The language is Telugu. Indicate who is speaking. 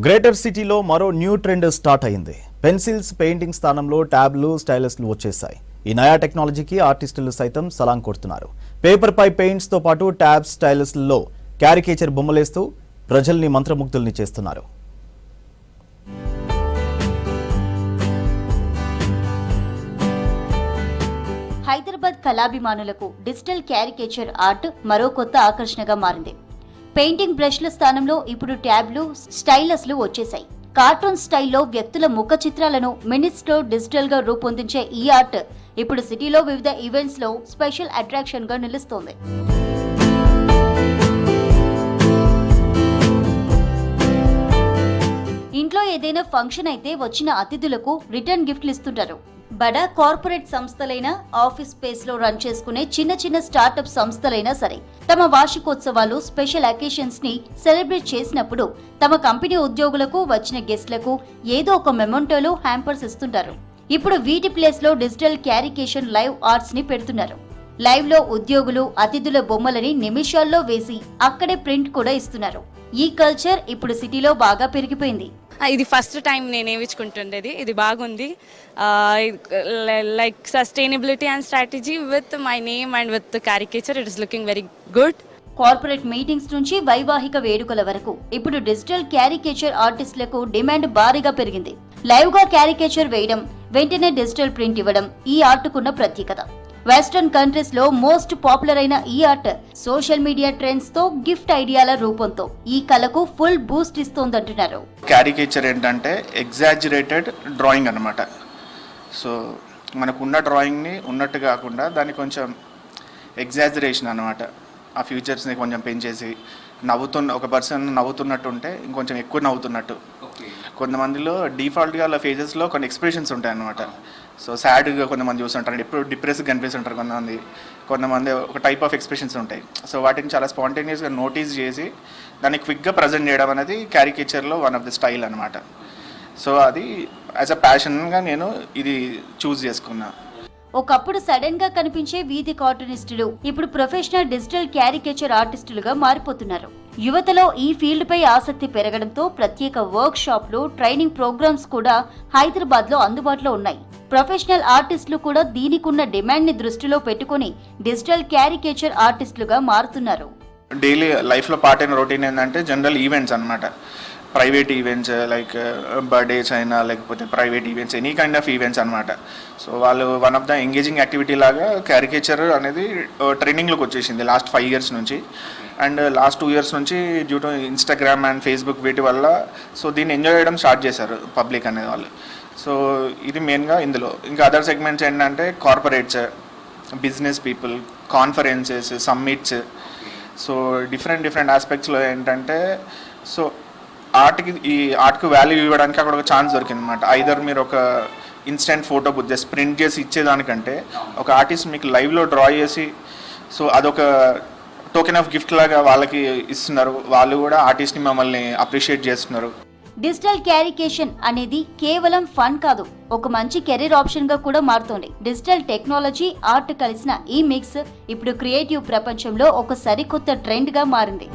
Speaker 1: గ్రేటర్ సిటీలో మరో న్యూ ట్రెండ్ స్టార్ట్ అయింది. పెన్సిల్స్, పెయింటింగ్ స్థానంలో ట్యాబ్లు, స్టైలస్లు వచ్చేసాయి. ఈ నయా టెక్నాలజీకి ఆర్టిస్టులు సైతం సలాం కొడుతున్నారు. పేపర్ పై పెయింట్స్ తో పాటు ట్యాబ్స్, స్టైలస్లలో క్యారికేచర్ బొమ్మలేస్తూ ప్రజల్ని మంత్రముగ్ధుల్ని చేస్తున్నారు.
Speaker 2: హైదరాబాద్ కళాభిమానులకు డిజిటల్ క్యారికేచర్ ఆర్ట్ మరో కొత్త ఆకర్షణగా మారింది. పెయింటింగ్ బ్రష్ల స్థానంలో ఇప్పుడు ట్యాబ్లు, స్టైలస్లు వచ్చేశాయి. కార్టూన్ స్టైల్లో వ్యక్తుల ముఖ చిత్రాలను మినిట్స్ లో డిజిటల్ గా రూపొందించే ఈ ఆర్ట్ ఇప్పుడు సిటీలో వివిధ ఈవెంట్స్ లో స్పెషల్ అట్రాక్షన్ గా నిలుస్తోంది. ఇంట్లో ఏదైనా ఫంక్షన్ అయితే వచ్చిన అతిథులకు రిటర్న్ గిఫ్ట్లు ఇస్తుంటారు. బడా కార్పొరేట్ సంస్థలైనా, ఆఫీస్ స్పేస్ లో రన్ చేసుకునే చిన్న చిన్న స్టార్టప్ సంస్థలైనా సరే తమ వార్షికోత్సవాలు, స్పెషల్ అకేషన్స్ ని సెలబ్రేట్ చేసినప్పుడు తమ కంపెనీ ఉద్యోగులకు, వచ్చిన గెస్ట్లకు ఏదో ఒక మెమొంటోలు, హ్యాంపర్స్ ఇస్తుంటారు. ఇప్పుడు వీటి ప్లేస్ లో డిజిటల్ క్యారికేషన్ లైవ్ ఆర్ట్స్ ని పెడుతున్నారు. లైవ్ లో ఉద్యోగులు, అతిథుల బొమ్మలని నిమిషాల్లో వేసి అక్కడే ప్రింట్ కూడా ఇస్తున్నారు. ఈ కల్చర్ ఇప్పుడు సిటీలో బాగా పెరిగిపోయింది.
Speaker 3: ఇది ఫస్ట్ టైం నేను వేయించుకుంటుండేది. ఇది బాగుంది. Like sustainability and strategy with my name and with caricature, it is looking very good.
Speaker 2: Corporate meetings నుంచి వైవాహిక వేడుకల వరకు ఇప్పుడు డిజిటల్ క్యారికేచర్ ఆర్టిస్టులకు డిమాండ్ భారీగా పెరిగింది. లైవ్ గా క్యారికేచర్ వేయడం, వెంటనే డిజిటల్ ప్రింట్ ఇవ్వడం ఈ ఆర్టుకున్న ప్రత్యేకత. వెస్టర్న్ కంట్రీస్ లో మోస్ట్ పాపులర్ అయిన ఈ ఆర్ట్ సోషల్ మీడియా ట్రెండ్స్ తో, గిఫ్ట్ ఐడియాల రూపంతో ఈ కళకు ఫుల్ బూస్ట్ ఇస్తోందంటున్నారు.
Speaker 4: క్యారికేచర్ ఏంటంటే ఎగ్జాజరేటెడ్ డ్రాయింగ్ అన్నమాట. సో మనకున్న డ్రాయింగ్ని ఉన్నట్టు కాకుండా దాన్ని కొంచెం ఎగ్జాజరేషన్ అన్నమాట. ఆ ఫ్యూచర్స్ని కొంచెం పెంచేసి ఒక పర్సన్ నవ్వుతున్నట్టు ఉంటే ఇంకొంచెం ఎక్కువ నవ్వుతున్నట్టు. కొంతమందిలో డిఫాల్ట్గా అలా ఫేజెస్లో కొన్ని ఎక్స్ప్రెషన్స్ ఉంటాయి అన్నమాట. సో సాడ్గా కొంతమంది చూస్తుంటారు, ఎప్పుడు డిప్రెస్గా కనిపిస్తుంటారు కొంతమంది ఒక టైప్ ఆఫ్ ఎక్స్ప్రెషన్స్ ఉంటాయి. సో వాటిని చాలా స్పాంటేనియస్గా నోటీస్ చేసి దాన్ని క్విక్గా ప్రజెంట్ చేయడం అనేది క్యారికేచర్లో వన్ ఆఫ్ ది స్టైల్ అనమాట. సో అది యాజ్ అ ప్యాషన్గా నేను ఇది చూస్ చేసుకున్నా.
Speaker 2: ఒకప్పుడు సడన్ గా కనిపించే వీధి కార్టూనిస్టులు ఇప్పుడు ప్రొఫెషనల్ డిజిటల్ క్యారికేచర్ ఆర్టిస్టులుగా మారిపోతున్నారు. యువతలో ఈ ఫీల్డ్ పై ఆసక్తి పెరగడంతో ప్రత్యేక వర్క్ షాప్లు, ట్రైనింగ్ ప్రోగ్రామ్స్ కూడా హైదరాబాద్ లో అందుబాటులో ఉన్నాయి. ప్రొఫెషనల్ ఆర్టిస్టులు కూడా దీనికున్న డిమాండ్ ని దృష్టిలో పెట్టుకుని డిజిటల్ క్యారికేచర్ ఆర్టిస్టులుగా మారుతున్నారు.
Speaker 4: డైలీ లైఫ్లో పార్ట్ అయిన రొటీన్ ఏంటంటే జనరల్ ఈవెంట్స్ అనమాట. ప్రైవేట్ ఈవెంట్స్ లైక్ బర్త్డేస్ అయినా లేకపోతే private events, any kind of events అనమాట. సో వాళ్ళు one of the engaging activity లాగా క్యారికేచర్ అనేది ట్రెండింగ్లోకి వచ్చేసింది లాస్ట్ 5 years నుంచి. అండ్ లాస్ట్ 2 years నుంచి due to Instagram and Facebook వీటి వల్ల సో దీన్ని ఎంజాయ్ చేయడం స్టార్ట్ చేశారు పబ్లిక్ అనే వాళ్ళు. సో ఇది మెయిన్గా ఇందులో. ఇంకా అదర్ సెగ్మెంట్స్ ఏంటంటే corporates, business people, conferences, summits. So different ఆస్పెక్ట్స్లో ఏంటంటే సో ఈ ఆర్ట్కి వాల్యూ ఇవ్వడానికి అక్కడ ఒక ఛాన్స్ దొరికింది అనమాట. ఐదర్ మీరు ఒక ఇన్స్టెంట్ ఫోటో జస్ట్ ప్రింట్ చేసి ఇచ్చేదానికంటే ఒక ఆర్టిస్ట్ మీకు లైవ్లో డ్రా చేసి సో అదొక టోకెన్ ఆఫ్ గిఫ్ట్ లాగా వాళ్ళకి ఇస్తున్నారు. వాళ్ళు కూడా ఆర్టిస్ట్ని మమ్మల్ని అప్రిషియేట్ చేస్తున్నారు.
Speaker 2: డిజిటల్ క్యారికేషన్ అనేది కేవలం ఫన్ కాదు, ఒక మంచి కెరీర్ ఆప్షన్ గా కూడా మారుతోంది. డిజిటల్ టెక్నాలజీ, ఆర్ట్ కలిసిన ఈ మిక్స్ ఇప్పుడు క్రియేటివ్ ప్రపంచంలో ఒక సరికొత్త ట్రెండ్ గా మారింది.